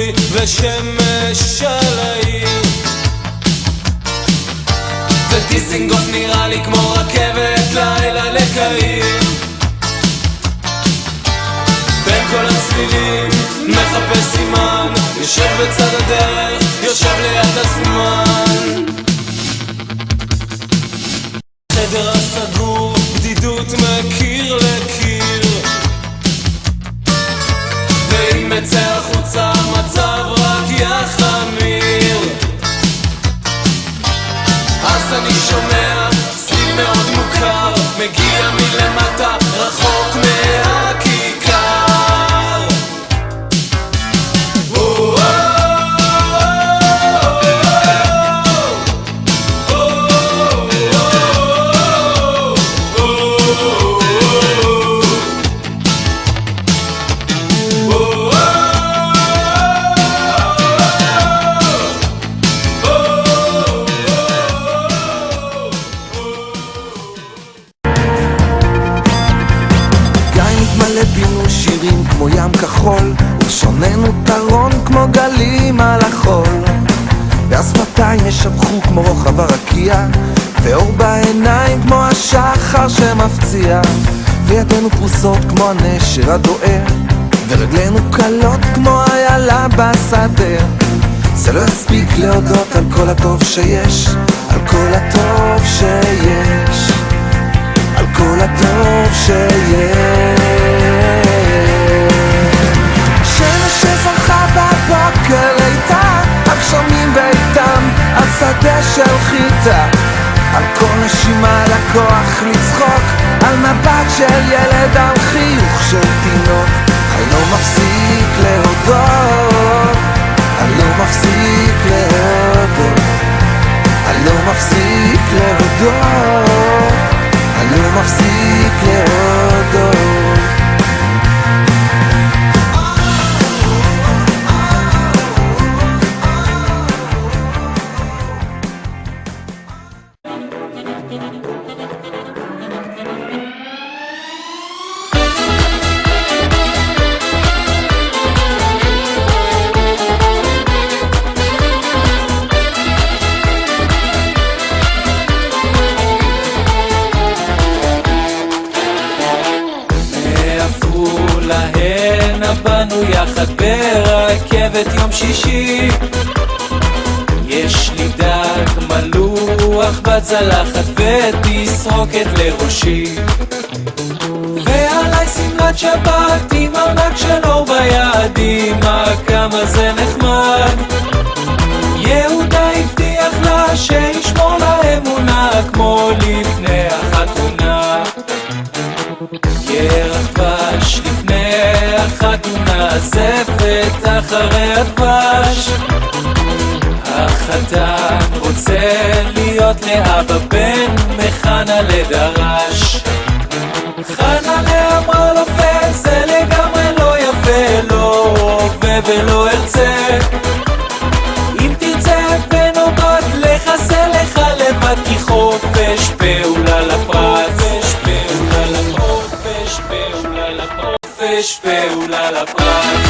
כיבוי ושמש על העיר. ודיסינגוף נראה לי כמו רכבת לילה לקהיר. בין כל הצלילים מחפש סימן, יושב בצד הדרך, יושב ליד הזמן. חדר הסגור, בדידות מקיר לקיר, ואם מצא החוצה המצב רק יחמיר. אז אני שומע צליל מאוד מוכר, מגיע מלמטה רחוק מהכיכר. כמו ים כחול, ושוננו טרון כמו גלים על החול. והשפתיים ישבחו כמו רוחב הרקיע, ואור בעיניים כמו השחר שמפציע. וידינו פרוסות כמו הנשר הדואר, ורגלינו קלות כמו איילה בשדה. זה לא יספיק להודות על כל הטוב שיש, על כל הטוב שיש, על כל הטוב שיש. שמש שזרחה בבוקר איתה, הגשמים ואיתם על שדה של חיטה. על כל נשימה לקוח לצחוק, על מבט של ילד, על חיוך של תינוק. אני לא מפסיק להודות, אני לא מפסיק להודות, אני לא מפסיק להודות, אני לא מפסיק להודות. באנו יחד ברכבת יום שישי, יש לי דג מלוח בצלחת ותסרוקת לראשי, ועליי סמלת שבת עם ארנק של אור ביד. כמה זה נחמד, יהודה הבטיח לה שישמור לה אמונה כמו לפני החתונה. ירח דבש לפני החתונה, זפת אחרי הדבש. החתן רוצה להיות לאבא בן מחנה לדרש. חנה לאמרה לו זה לגמרי לא יפה, לא רובה ולא ארצה. אם תרצה בנובות לחסה לך לבד, כי חופש פעולה לפרט, חופש פעולה לפרט.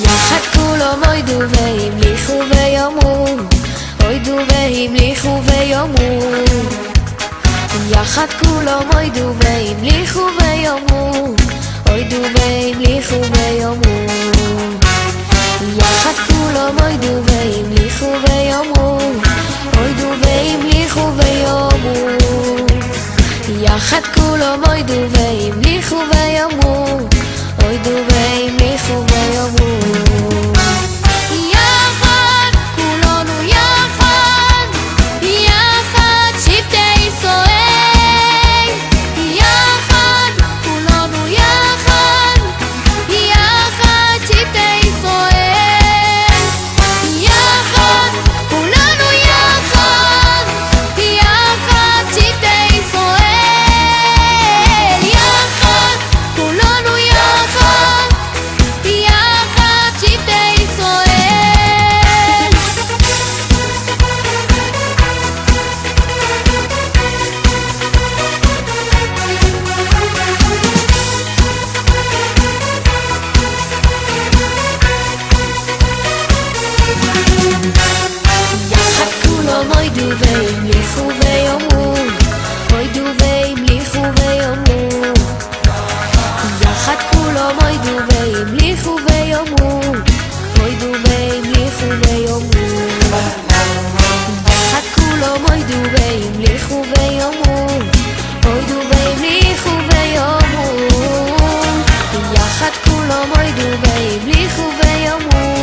יחד כולם אוידו והמליכו ויאמרו, אוידו והמליכו ויאמרו. יחד כולם אוידו והמליכו ויאמרו, אוידו והמליכו ויאמרו. יחד כולם אוידו והמליכו ויאמרו, אוידו והמליכו ויאמרו. ישראל, יחד כולנו יחד, והמליכו ויאמרו